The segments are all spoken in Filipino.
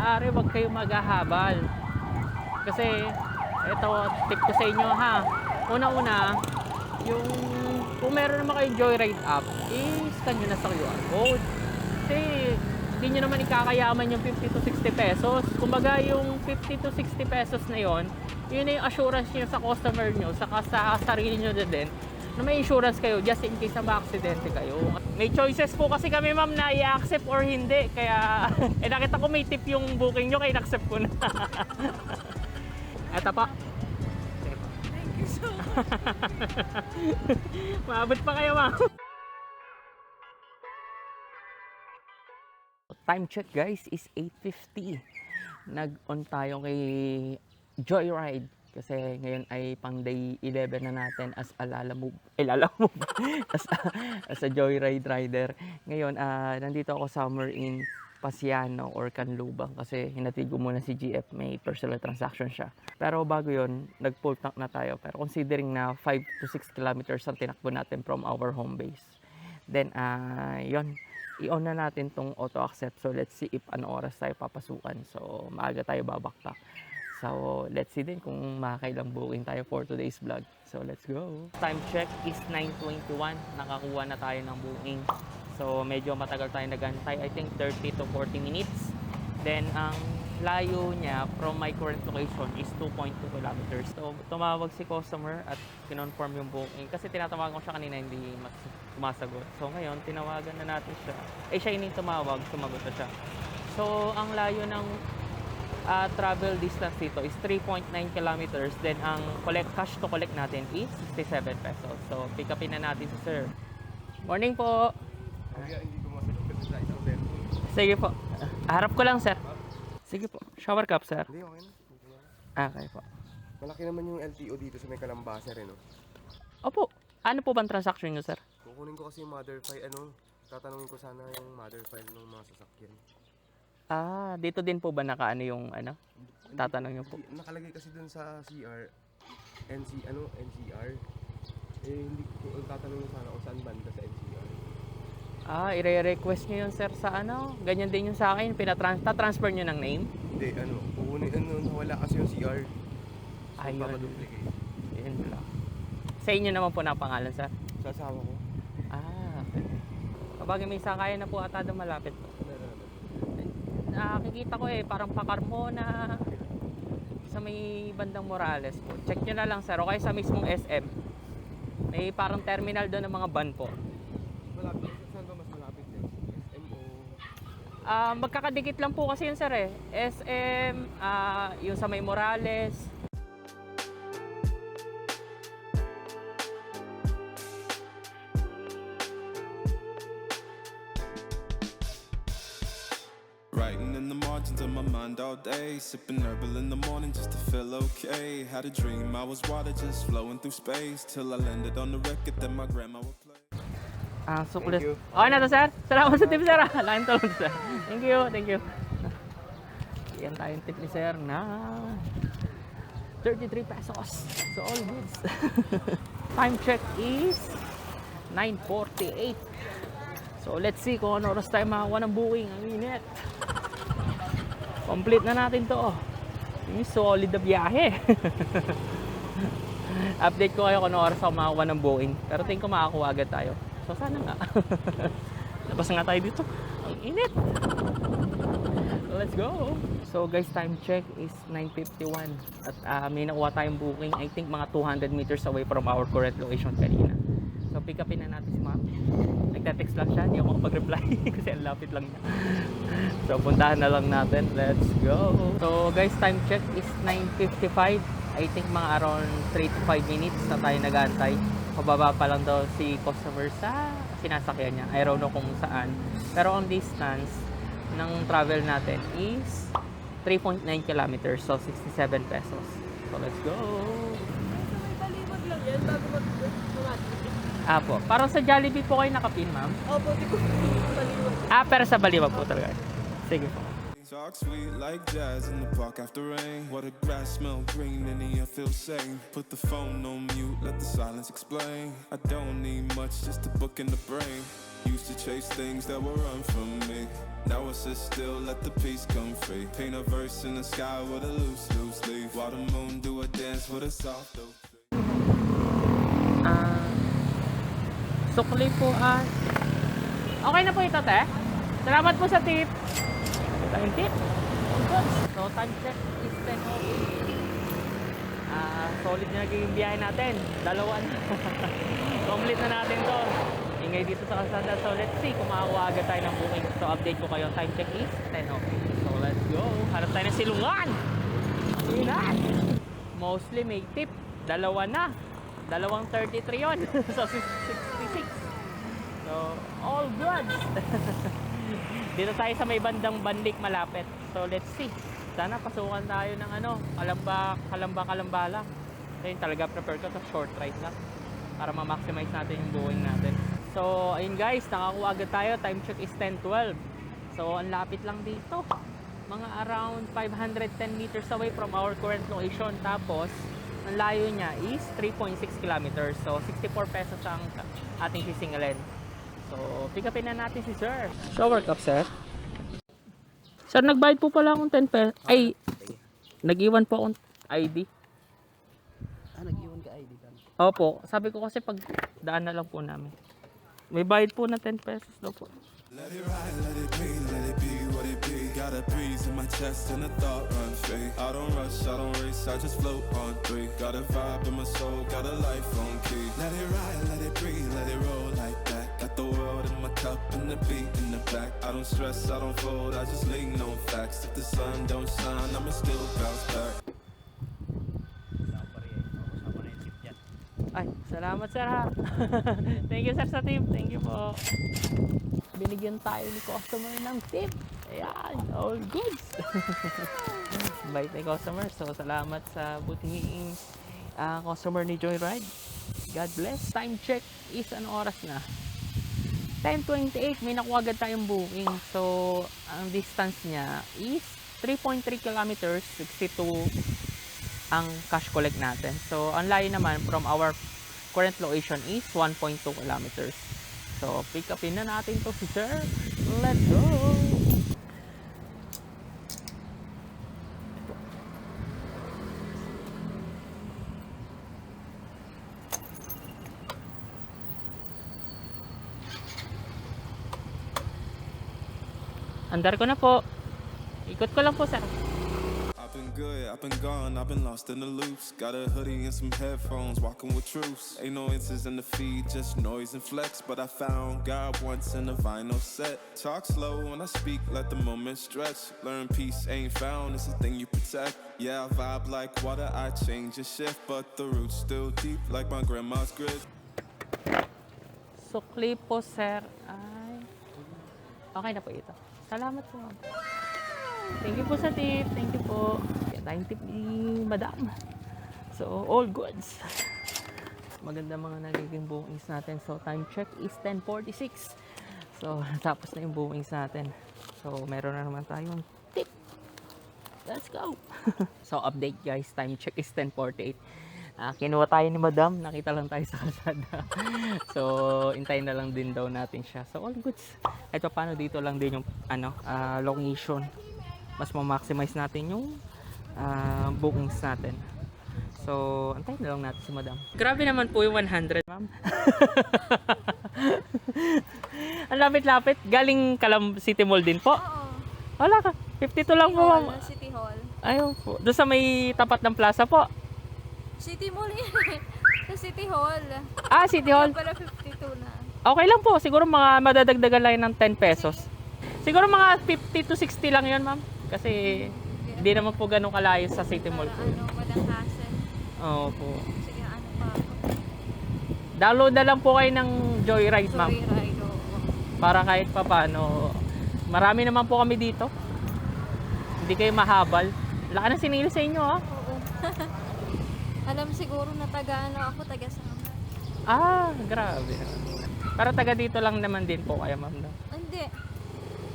maaari wag kayong maghahabal. Kasi, ito, tip ko sa inyo ha. Una-una, yung kung meron naman kayong Joyride app, i-scan nyo na sa QR code. Kasi, hindi nyo naman ikakayaman yung 50 to 60 pesos. Kumbaga, yung 50 to 60 pesos na yon, yun na yung assurance nyo sa customer nyo, saka sa sarili nyo na din, na may insurance kayo just in case na ma-aksidente kayo. May choices po kasi kami ma'am na i-accept or hindi. Kaya, nakita ko may tip yung booking nyo, kaya in-accept ko na. Eto po. Thank you so much. Maabot pa kayo ma'am. Time check guys is 8:50. Nag-on tayo kay Joyride kasi ngayon ay pang day 11 na natin as a Lalamove. as a Joyride rider. Ngayon nandito ako somewhere in Pasiano or Canlubang kasi hinatid ko muna si GF, may personal transaction siya. Pero bago yon, nag-full tank na tayo. Pero considering na 5 to 6 kilometers ang tinakbo natin from our home base. Then yon, i-on na natin tong auto accept. So let's see if ano oras tayo papasukan. So maaga tayo babaktak. So let's see din kung makakailang booking tayo for today's vlog. So let's go. Time check is 9:21. Nakakuha na tayo ng booking. So medyo matagal tayo nagantay. I think 30 to 40 minutes. Then ang layo niya from my current location is 2.2 kilometers. So tumawag si customer at kinonfirm yung booking. Kasi tinatawagan ko siya kanina, hindi sumasagot. So ngayon, tinawagan na natin siya. Siya yung tumawag, sumagot na siya. So ang layo ng travel distance dito is 3.9 kilometers. Then ang cash to collect natin is 67 pesos. So pick upin na natin si sir. Morning po. Hindi ko masagot sa isang cellphone. Sige po. Harap ko lang sir. Sige po. Shower cup sir. Hindi, okay na. Okay po. Malaki naman yung LTO dito sa may Kalambasa rin, no? Opo. Ano po bang transaction nyo sir? Kukunin ko kasi yung mother file, tatanungin ko sana yung mother file ng mga sasakyan. Dito din po ba nakaano yung tatanong nyo po? Nakalagay kasi dun sa CR, NCR. Hindi ko tatanungin sana kung saan banda sa NCR. I-request nyo yun sir sa ganyan din yung sa akin, transfer nyo ng name? Hindi, kukunin, wala kasi yung CR. So, Ayun. papaduplicate. Yun pala. Sa inyo naman po na pangalan sir? Sa asawa ko. Okay. Kapag may sakayan na po ata doon malapit po. Nakikita ko parang Pacarmona sa may bandang Morales po. Check nyo na lang sir, o kaya sa mismong SM. May parang terminal doon ng mga van po. Malapit, saan ba mas malapit din? SM o... Magkakadikit lang po kasi yun sir SM, yung sa may Morales. Writing in the margins of my mind all day, sipping herbal in the morning just to feel okay. Had a dream I was water just flowing through space till I landed on the record that my grandma would play. Sukles. Thank you. Okay na to sir. Salamat sa tip sir. Laking tulong sir. Thank you. Yan tayong tip ni sir na 33 pesos. So all goods. Time check is 9:48. So let's see kung ano oras tayo makakuha ng booking. Ang init. Complete na natin to. Yung solid na biyahe. Update ko kayo kung ano oras ako makakuha ng booking. Pero tingin ko makakuha agad tayo. So sana nga. Labas nga tayo dito. Ang init. Let's go. So guys, time check is 9:51. At may nakuha tayong booking. I think mga 200 meters away from our current location kanina. So pick upin na natin si ma'am. Nagte-text lang siya, hindi ako makapag-reply kasi ang lapit lang niya. So puntahan na lang natin. Let's go. So guys, time check is 9:55. I think mga around 3 to 5 minutes na tayo nag-aantay. Pababa pa lang daw si customer sa sinasakyan niya. I don't know kung saan. Pero ang distance ng travel natin is 3.9 kilometers. So 67 pesos. So let's go. May baliwag lang yan bago mag-tumatik. Po. Parang sa Jollibee po kayo nakapin, ma'am? Opo, di ko baliwag. Pero sa Baliwag po talaga. Sige po. Talk sweet like jazz in the park after rain. What the grass smell green and the air feels sane. Put the phone on mute, let the silence explain. I don't need much, just a book in the brain. Used to chase things that were run from me. Now I sit still, let the peace come free. Paint a verse in the sky with a loose leaf. While the moon do a dance with a soft dope. Sukli po okay na po ito, te. Salamat po sa tip. Ito yung tip. So, time check is 10:08. Solid na naging biyahe natin. Dalawa na. Complete na natin to. Ingay dito sa kalsada. So, let's see kung makakuha agad tayo ng booking. So, update ko kayo. Time check is 10:08. So, let's go. Harap tayo ng silungan. Yun na. Mostly may tip. Dalawa na. Dalawang 33 yun. So, 66. So, all good. Dito tayo sa may bandang Banlik malapit. So, let's see. Sana pasukan tayo ng kalamba lang. Ayun, talaga prefer ko to short ride lang para ma-maximize natin yung buwing natin. So, ayun guys, nakakuha agad tayo. Time check is 10:12. So, ang lapit lang dito. Mga around 510 meters away from our current location. Tapos, ang layo niya is 3.6 kilometers. So, 64 pesos ang ating sisingalin. So, pick upin na natin si sir. Shower cup, sir. Sir, nagbayad po pala akong 10 pesos. Ay, nag-iwan po akong ID. Nag-iwan ka ID ka? Opo, sabi ko kasi pag daan na lang po namin. May bayad po na 10 pesos daw po. Let it ride, let it be what it be. Got a breeze in my chest and a thought run free. I don't rush, I don't race, I just float on 3. Got a vibe in my soul, got a life on key. Let it ride, let it breathe, let it roll like that. Got the world in my cup and the beat in the back. I don't stress, I don't fold, I just lean on facts. If the sun don't shine, I'ma still bounce back. Ay, salamat sir ha. Thank you sir sa tip. Thank you po. Binigyan tayo ni customer ng tip. Ayan, all goods. Bait ni customer. So, salamat sa buting customer ni Joyride. God bless. Time check is an oras na. 10:28. May nakuha agad tayong booking. So, ang distance niya is 3.3 kilometers, 62 ang cash collect natin. So, ang layo naman from our current location is 1.2 kilometers. So, pick upin na natin to si sir. Let's go! Andar ko na po. Ikot ko lang po, sir. I've been good, I've been gone, I've been lost in the loops. Got a hoodie and some headphones, walking with truths. Ain't no inches in the feed, just noise and flex. But I found God once in a vinyl set. Talk slow when I speak, let the moment stretch. Learn peace ain't found, it's a thing you protect. Yeah, I vibe like water, I change and shift. But the roots still deep like my grandma's grit. Sukli po, sir. Ay. Okay na po ito. Salamat po. Thank you po sa tip. Thank you po. Kaya tayong tip ni Madam. So, all goods. Maganda mga nagiging bookings natin. So, time check is 10:46. So, tapos na yung bookings natin. So, meron na naman tayong tip. Let's go! So, update guys. Time check is 10:48. Kinuha tayo ni Madam. Nakita lang tayo sa kalsada. So, intayin na lang din daw natin siya. So, all goods. At paano dito lang din yung location. Mas ma-maximize natin yung bookings natin. So, antayin na lang natin si Madam. Grabe naman po yung 100, ma'am. Ang lapit-lapit. Galing City Mall din po. Oo. Wala ka. 52 lang po, ma'am. City Hall. Ayun po. Doon sa may tapat ng plaza po. City Mall yan. Sa City Hall. City Hall. Pala 52 na. Okay lang po. Siguro mga madadagdagan lang ng 10 pesos. Siguro mga 50 to 60 lang yun, ma'am. Kasi hindi naman po ganun kalayo sa City Mall po. Walang hassle. Oo po. Sige, ano pa ako. Download na lang po kayo ng Joyride, ma'am. Joyride, oo. Para kahit pa paano. Marami naman po kami dito. Hindi kayo mahabal. Laka ng sinili sa inyo, ha? Oo. Alam siguro na ako, taga-sama. Grabe. Pero taga dito lang naman din po kayo, ma'am. No? Hindi.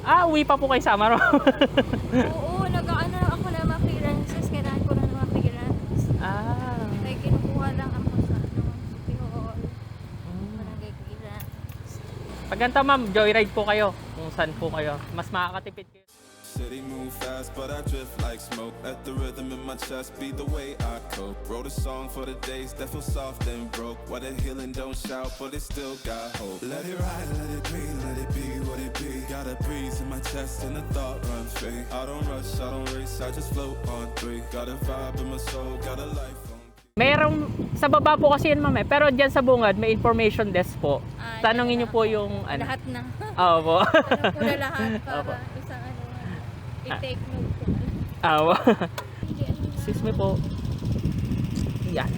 Uwi pa po kay Samaro. Oo, nag-ano ako na mga clearances. Kailangan ko na ng mga clearance. Kaya kinukuha lang ako sa City Hall. Barangay clearance. Pagkanta ma'am, joyride po kayo. Kung saan po kayo. Mas makakatipid kayo. City move fast, but I drift like smoke. Let the rhythm in my chest be the way I cope. Wrote a song for the days that feel soft and broke. Why the healing don't shout, but it still got hope. Let it ride, let it be what it be. Got a breeze in my chest and the thought runs free. I don't rush, I don't race, I just float on 3. Got a vibe in my soul, got a life on. Merong, sa baba po kasi yan ma'am eh. Pero dyan sa bungad, may information desk po. Tanungin niyo po yung ano. Lahat na. Opo. Tanong ko na lahat Opo. para isang i-take note ko. Opo. Hindi, ano na. Excuse me po. Yan.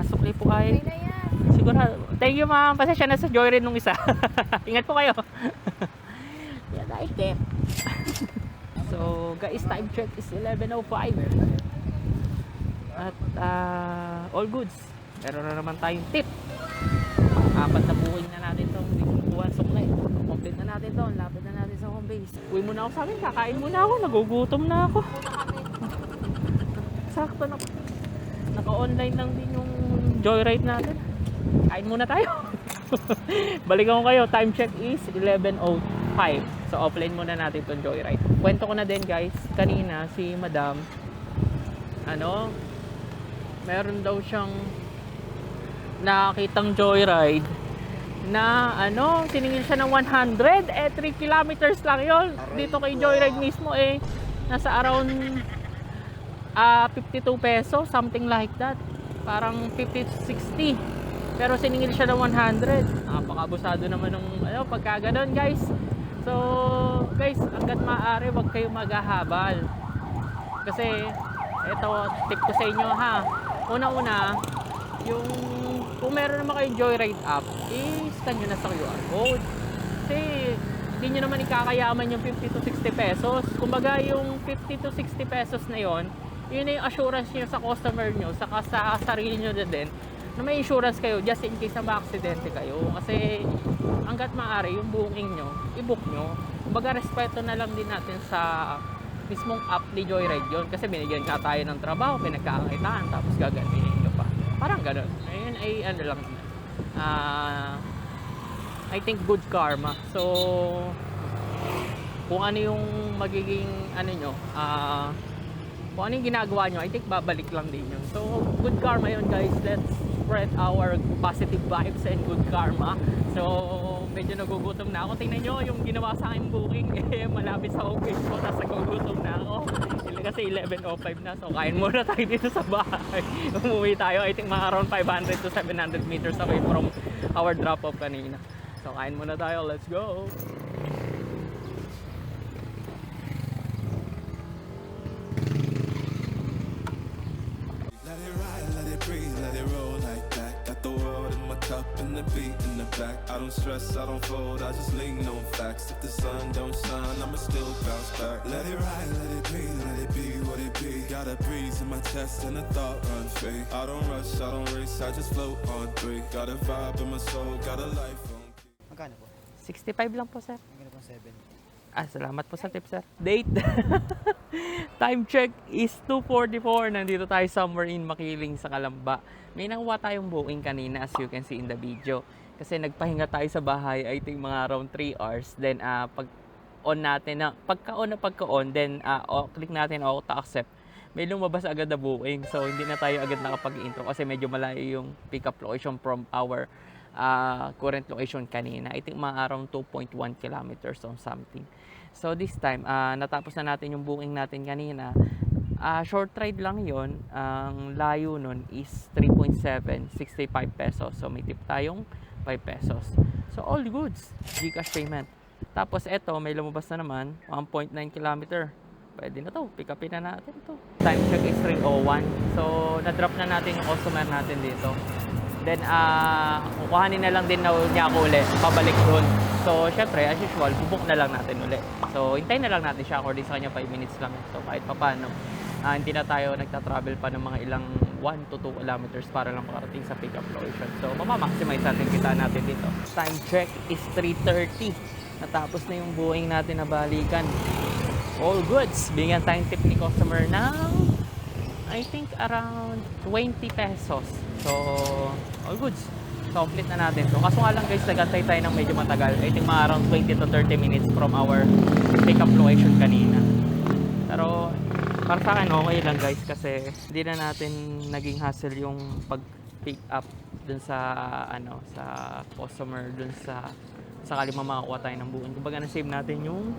Sukli po kayo. Okay na yan. Siguro. Thank you ma'am. Pasensya na sa joyride nung isa. Ingat po kayo. Yan, item. So, guys, time check is 11:05. At all goods. Meron na naman tayong tip. Apat na buhay na natin itong buwan sukli. Complete na natin ito. Lapit na natin sa home base. Uwi muna ako sa amin. Kakain muna ako. Nagugutom na ako. Sakto na. Naka-online lang din yung joyride natin. Kain muna tayo. Balikan ko kayo. Time check is 11:05. So offline muna natin itong joyride. Kwento ko na din guys. Kanina si Madam meron daw siyang nakitang joyride na siningil siya ng 100 3 kilometers lang yun dito kay joyride mismo nasa around 52 pesos, something like that, parang 50 to 60, pero siningil siya ng 100. Napakabusado naman ng pagka ganon guys. So guys, hanggat maaari wag kayo maghahabal kasi ito tip ko sa inyo ha. Una-una, yung kung meron naman kayong joyride app, i-scan nyo na sa QR code. Kasi hindi nyo naman ikakayaman yung 50 to 60 pesos. Kumbaga yung 50 to 60 pesos na yon, yun na yung assurance nyo sa customer nyo, saka sa sarili nyo na din, na may insurance kayo just in case na ma-aksidente kayo. Kasi hanggat maaari yung booking nyo, i-book nyo. Kumbaga respeto na lang din natin sa mismong app ni Joyride yun. Kasi binigyan ka tayo ng trabaho, pinagkakakitaan, tapos gagawin nyo pa. Parang gano'n. Ayun ay lang. I think good karma. So, kung ano yung magiging kung ano yung ginagawa nyo, I think babalik lang din yun. So, good karma yun guys. Let's spread our positive vibes and good karma. So, medyo nagugutom na ako. Tingnan nyo yung ginawa sa aking booking. Malapit sa home page ko. Tapos nagugutom na ako. Kasi 11:05 na. So, kain muna tayo dito sa bahay. Umuwi tayo. I think mga around 500 to 700 meters away from our drop-off kanina. So, kain muna tayo. Let's go! Let it ride, let it breathe, let it roll like that. Got the world in my cup and the beat in the back. I don't stress, I don't fold, I just lean on facts. If the sun don't shine, I'ma still bounce back. Let it ride, let it breathe, let it be what it be. Got a breeze in my chest and the thought runs free. I don't rush, I don't race, I just float on 3. Got a vibe in my soul, got a life on key. Magkano po? 65 lang po sir. Magkano po 7? Salamat po sa tip sir. Date. Time check is 2:44. Nandito tayo somewhere in Makiling sa Kalamba. May nakuha tayong booking kanina as you can see in the video. Kasi nagpahinga tayo sa bahay, I think mga around 3 hours. Then pag-on natin, pagka-on, then click natin auto accept. May lumabas agad na booking. So hindi na tayo agad nakapag-intro kasi medyo malayo yung pick-up location from our current location kanina. I think mga around 2.1 kilometers or something. So this time, natapos na natin yung booking natin kanina. Short ride lang yon. Ang layo nun is 3.7, 65 pesos. So may tip tayong 5 pesos. So all goods, GCash payment. Tapos eto, may lumabas na naman, 1.9 kilometer. Pwede na to, pick upin na natin to. Time check is 3:01. So na-drop na natin yung customer natin dito. Then kukuhanin na lang din niya ako ulit, pabalik doon. So syempre, as usual, bubuk na lang natin ulit. So hintayin na lang natin siya, according sa kanya 5 minutes lang. So kahit pa paano, hindi na tayo nagta-travel pa ng mga ilang 1 to 2 kilometers para lang makarating sa pick-up location. So, mamamaximize natin kita natin dito. Time check is 3:30. Natapos na yung buuing natin na balikan. All goods. Bigyan tayong tip ni customer ng I think around 20 pesos. So, all goods. So, complete na natin. So, kaso nga lang guys, nagantay tayo ng medyo matagal. I think mga around 20 to 30 minutes from our pick-up location kanina. Pero, para sa akin okay lang guys kasi hindi na natin naging hassle yung pag-pick up dun sa sa customer dun sa sakali makakuha tayo ng buuin. Kumbaga na-save natin yung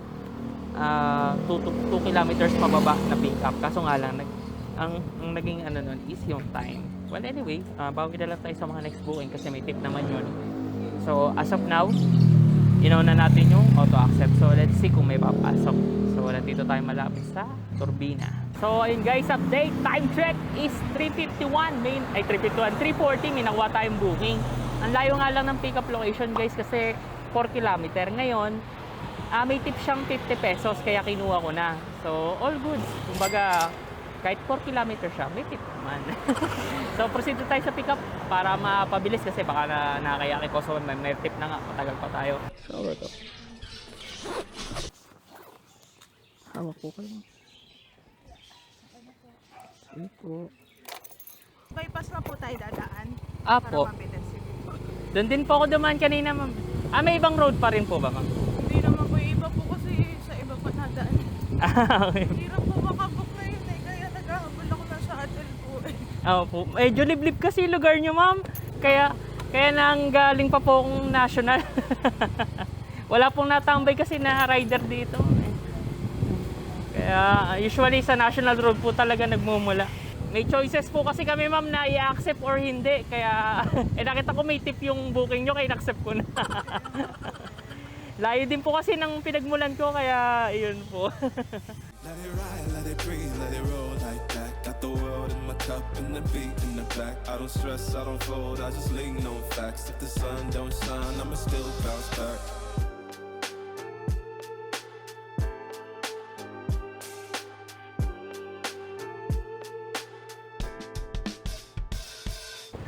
2 kilometers pababa na pick up. Kaso nga lang ang naging nun is yung time. Well anyway, bago na lang tayo sa mga next booking kasi may tip naman yun. So as of now, na natin yung auto accept. So let's see kung may papasok. So nandito tayo malapit sa turbina. So ayun guys, update. Time check is 3:40 may nakuha tayong booking. Ang layo nga lang ng pick up location guys kasi 4 kilometer. Ngayon, may tip siyang 50 pesos kaya kinuha ko na. So all goods. Kumbaga kahit 4 kilometer siya, may tip naman. So proceed tayo sa pick up para mapabilis kasi baka nakakaya kay customer, may tip na nga, matagal pa tayo. Shower to. Hawak po kayo. Sige po. Bypass na po tayo dadaan. Apo. Para mabilis. Doon din po ako dumaan kanina, ma'am. May ibang road pa rin po ba, ma'am? Hindi naman po yung iba po kasi sa iba pa nadaan. Okay. Hirap po makabook na yun eh. Kaya naghahabol ako ng shuttle po eh. Po. Medyo liblib kasi yung lugar nyo, ma'am. Kaya nang galing pa po akong national. Wala pong natambay kasi na rider dito. Kaya usually sa national road po talaga nagmumula. May choices po kasi kami ma'am na i-accept or hindi. Kaya nakita ko may tip yung booking nyo kaya in-accept ko na. Layo din po kasi ng pinagmulan ko kaya yun po. Let it ride, let it breathe, let it roll like that. Got the world in my cup and the beat in the back. I don't stress, I don't fold, I just lean on facts. If the sun don't shine, I'ma still bounce back.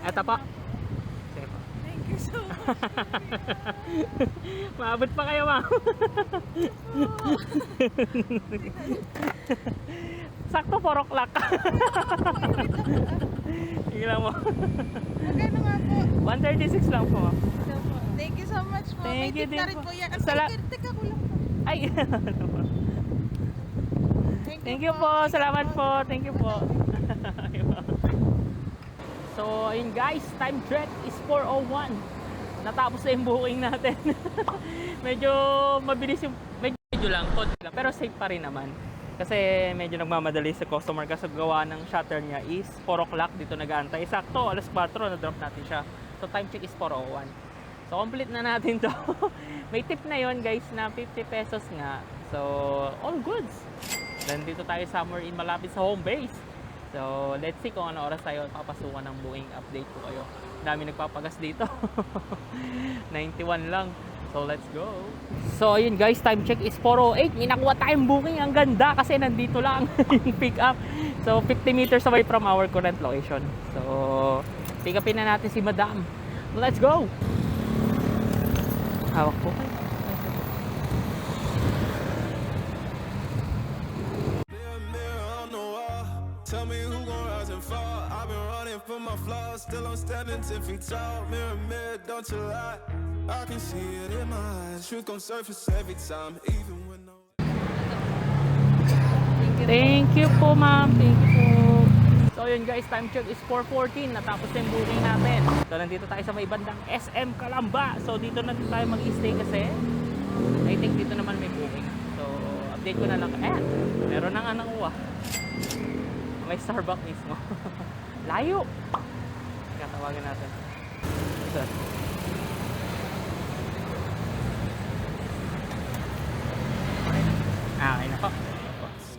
Eto po. Sige po. Thank you so much. Maabot pa kayo ma'am. Sakto 4 o'clock. Sige lang mo. Magkano nga po? 136 lang po ma'am. So, thank you so much po. Thank you May tip din na rin po. po yan. Teka ko lang po. Ay. Thank you po. Salamat po. Thank you po. So, ayun guys, time check is 4:01. Natapos na yung booking natin. Medyo mabilis yung, medyo lang, konti lang, pero safe pa rin naman. Kasi medyo nagmamadali sa customer kasi gawa ng shutter niya is 4 o'clock dito nag-aantay. Sakto, alas 4 na-drop natin siya. So, time check is 4:01. So, complete na natin to. May tip na yon guys na 50 pesos nga. So, all goods. Then dito tayo somewhere in malapit sa home base. So, let's see kung ano oras tayo papasukan ng booking. Update ko kayo. Dami nagpapagas dito. 91 lang. So, let's go. So, ayun guys, time check is 4:08. May nakuha tayong booking. Ang ganda kasi nandito lang yung pick up. So, 50 meters away from our current location. So, pick upin na natin si Madam. Let's go! Hawak po kayo. Tell me who gon' rise and fall. I've been running from my flaws, still I'm standing 10 feet tall. Mirror, mirror, don't you lie. I can see it in my eyes. Truth gon' surface every time, even when no. Thank you po, ma'am. Thank you po. So, yun guys, time check is 4:14. Natapos na yung booking natin. So, nandito tayo sa may bandang SM Calamba. So, dito na tayo mag-stay kasi I think dito naman may booking. So, update ko na lang. Meron nang nakuha. May Starbucks mismo. Layo. Katawagan natin. Ito. Okay na po.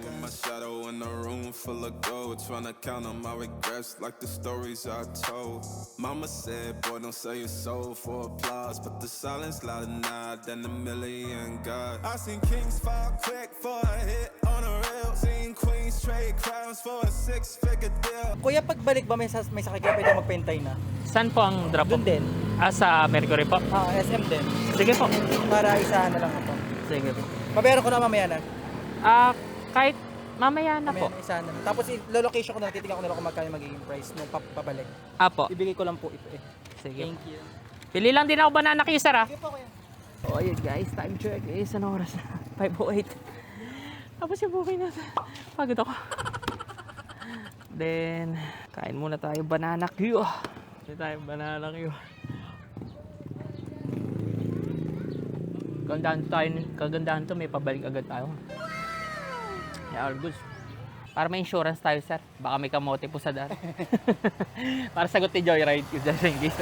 With my shadow in a room full of gold, trying to count on my regrets like the stories I told. Mama said, boy, don't sell your soul for applause, but the silence louder now than a million gods. I seen kings fall quick for a hit on a rail, seen queens homies trade crowns for a six-figure deal. Kuya, pagbalik ba may sakay ka pwede magpentay na? Saan po ang drop Doon din. Sa Mercury po? SM din. Sige po. Para isa na lang ako. Sige po. Pabayaran ko na mamaya na. Kahit mamaya na po. Mamaya na isa na. Tapos i-location ko na, titignan ko na lang kung magkano magiging price nung pabalik. Apo. Ibigay ko lang po ito eh. Sige. Thank you. Pili lang din ako banana queue, sir, ah. Sige po kuya. Oh, ayun guys, time check is ano oras na? 5:08. Tapos yung booking na. Pagod ako. Then, kain muna tayo banana queue. Kain tayo banana queue. Kagandahan to, may pabalik agad tayo. Yeah, all good. Para may insurance tayo, sir. Baka may kamote po sa daan. Para sagot ni Joyride. Just in case.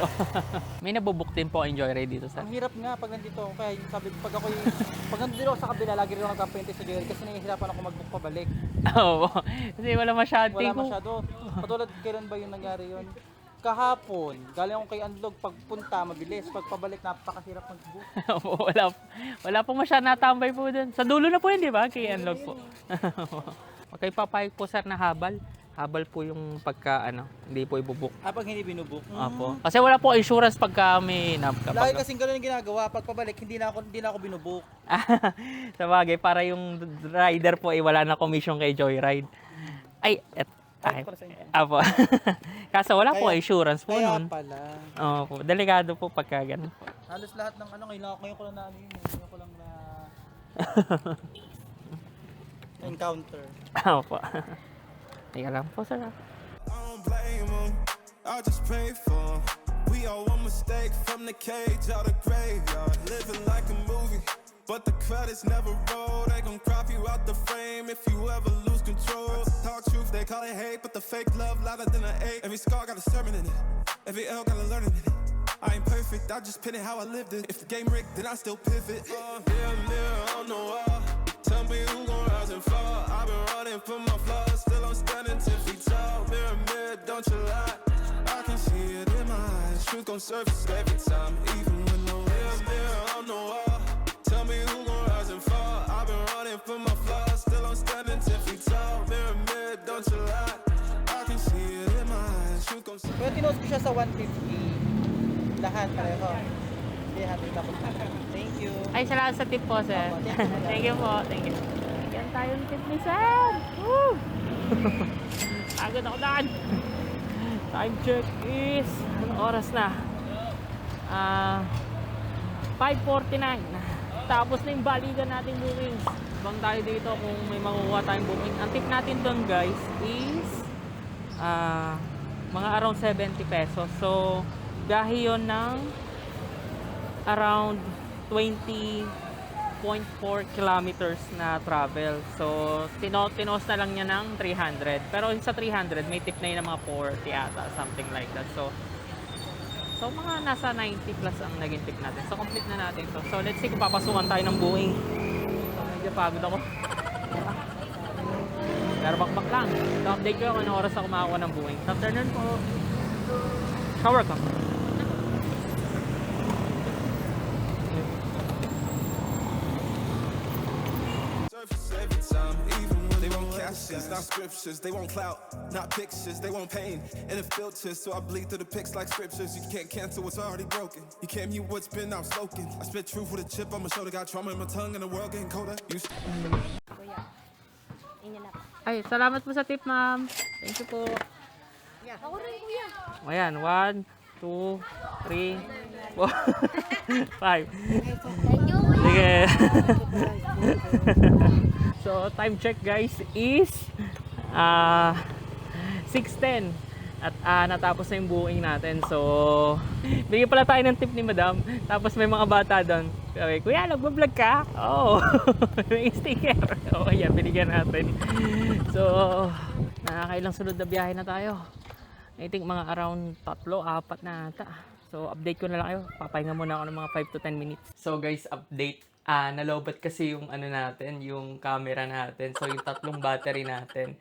May nabubuk din po ang Joyride dito, sir. Ang hirap nga pag nandito ako. Kaya sabi ko, pag nandito ako sa kabila, lagi rin ako nagkapente sa Joyride kasi nahihirapan ako mag-book pabalik. Oo. Kasi wala masyadong. Wala masyado. Patulad kailan ba yung nangyari yun? Kahapon, galing ako kay Unlog, pagpunta mabilis, pagpabalik napakahirap mag-book. wala po masyadong natambay po dun. Sa dulo na po yun, di ba? Kay Unlock po. Okay, papayag po, sir, na habal. Habal po yung pagka, hindi po ibubuk. Pag hindi binubuk. Apo. Kasi wala po insurance pagka may Lagi kasing gano'n yung ginagawa, pagpabalik, hindi na ako binubuk. Sa bagay, para yung rider po ay wala na commission kay Joyride. Ay, Para sa inyo. Apo. Kaso wala po insurance po Kaya nun. pala. Opo, delikado po pagka ganun. Halos lahat ng ngayon ko lang na ngayon ko lang na encounter. Opo. Teka lang po, sir. I don't blame 'em, I just pray for 'em. We all one mistake from the cage out of graveyard. Living like a movie, but the credits never roll. They gon' crop you out the frame if you ever lose control. Talk truth, they call it hate, but the fake love louder than an 8. Every scar got a sermon in it, every L got a learning in it. I ain't perfect, I just pin it how I lived it. If the game rigged, then I still pivot. Mirror on the wall, tell me who gon' rise and fall. I've been running from my flaws, still I'm standing 10 feet tall. Mirror, don't you lie, I can see it in my eyes. Truth gon' surface every time, even when no mirror on the wall. Tell me who gon' rise and fall. I've been running from my flaws, still I'm standing 10 feet tall. Mirror, don't you lie, I can see it in my eyes. Truth gon' surface. Kaya tinos ko siya sa 150. Lahat pareho. Hindi, handle ako. Thank you. Ay, salamat sa tip po, sir. Thank you po. Thank you. Yan tayo ng tip ni sir. Woo! Agad ako daan. Time check is, anong oras na? 5:49. Tapos na yung balikan nating booking. Bang tayo dito kung may makukuha tayong booking. Ang tip natin doon, guys, is mga around 70 pesos. So, gahi yun ng around 20.4 kilometers na travel. So, tinos na lang niya ng 300. Pero sa 300, may tip na yun ng mga 40 ata, something like that. So mga nasa 90 plus ang naging tip natin. So, complete na natin to. So, let's see kung papasukan tayo ng buhay. So, medyo pagod ako. Pero bakbak lang. So, update ko kung anong oras ako makakuha ng buhay. Sa afternoon po. Shower ka. Surface every time, even when they want captions, not scriptures. They want clout, not pictures. They want pain and it filters, so I bleed through the pics like scriptures. You can't cancel what's already broken. You can't mute what's been outspoken. I spit truth with a chip on my shoulder. Got trauma in my tongue and the world getting colder. Kuya, inyo na. Ay, salamat po sa tip, ma'am. Thank you po. Ako rin, kuya. Ayan, 1, 2, 3, 4, 5. Thank you, kuya. Sige. So, time check guys is 6:10 at natapos na yung booking natin. So, bigyan pala tayo ng tip ni madam. Tapos may mga bata doon. Sabi, kuya, nagbablog ka? Oo. May sticker. Oo, yan, binigyan natin. So, nakakailang sunod na biyahe na tayo. I think mga around 3-4 na ata. So, update ko na lang kayo. Papahinga muna ako ng mga 5 to 10 minutes. So, guys, update. Nalobat kasi yung natin, yung camera natin. So, yung 3 battery natin.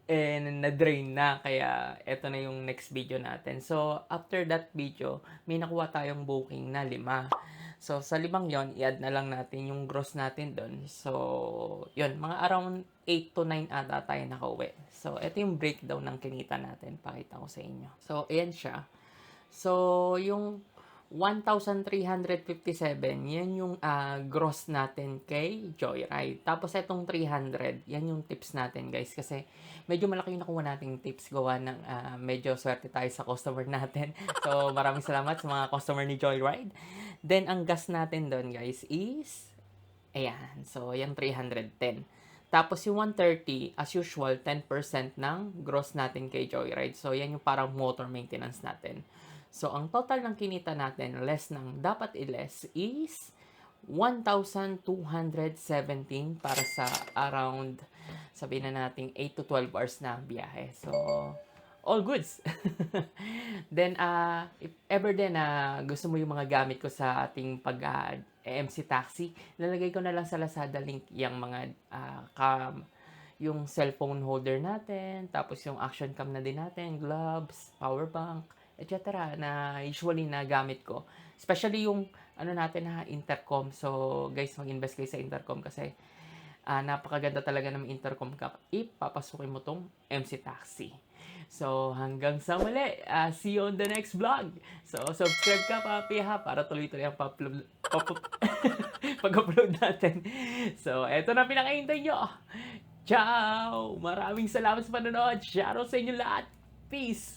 And na-drain na. Kaya, eto na yung next video natin. So, after that video, may nakuha tayong booking na 5. So, sa 5 yon i-add na lang natin yung gross natin doon. So, yun, mga around 8 to 9 ata tayo nakauwi. So, ito yung breakdown ng kinita natin. Pakita ko sa inyo. So, ayan siya. So, yung 1,357, yan yung gross natin kay Joyride. Tapos, itong 300, yan yung tips natin, guys. Kasi, medyo malaki yung nakuha nating tips gawa ng medyo swerte tayo sa customer natin. So, maraming salamat sa mga customer ni Joyride. Then, ang gas natin doon, guys, is, ayan. So, yan 310. Tapos, yung 130, as usual, 10% ng gross natin kay Joyride. So, yan yung parang motor maintenance natin. So, ang total ng kinita natin, less ng dapat i-less, is 1,217 para sa around, sabihin na natin, 8 to 12 hours na biyahe. So, all goods. Then, if ever din gusto mo yung mga gamit ko sa ating pag-MC taxi, lalagay ko na lang sa Lazada link yung mga yung cellphone holder natin, tapos yung action cam na din natin, gloves, power bank, etc. na usually na gamit ko. Especially yung intercom. So, guys, mag-invest kayo sa intercom kasi napakaganda talaga ng intercom ka. Ipapasukin mo tong MC Taxi. So, hanggang sa muli. See you on the next vlog. So, subscribe ka, papi, ha, para tuloy-tuloy ang pag-upload natin. So, eto na pinakahintay nyo. Ciao! Maraming salamat sa panonood. Shoutout sa inyo lahat. Peace!